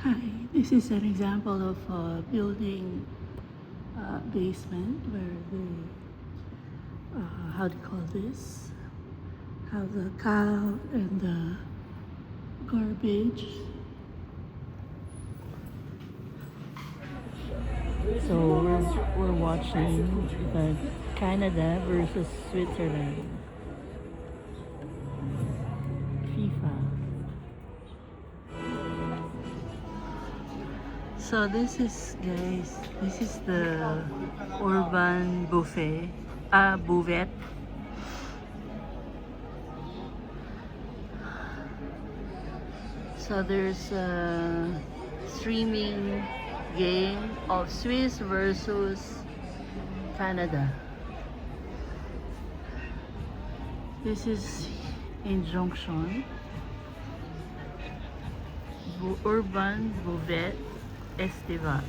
Hi, this is an example of a building basement where how do you call this? Have the cow and the garbage. So we're watching the Canada versus Switzerland FIFA. So this is guys, this is the urban buffet, buvette. So there's a streaming game of Swiss versus Canada. This is in Junction, Urban Buvette Estiva.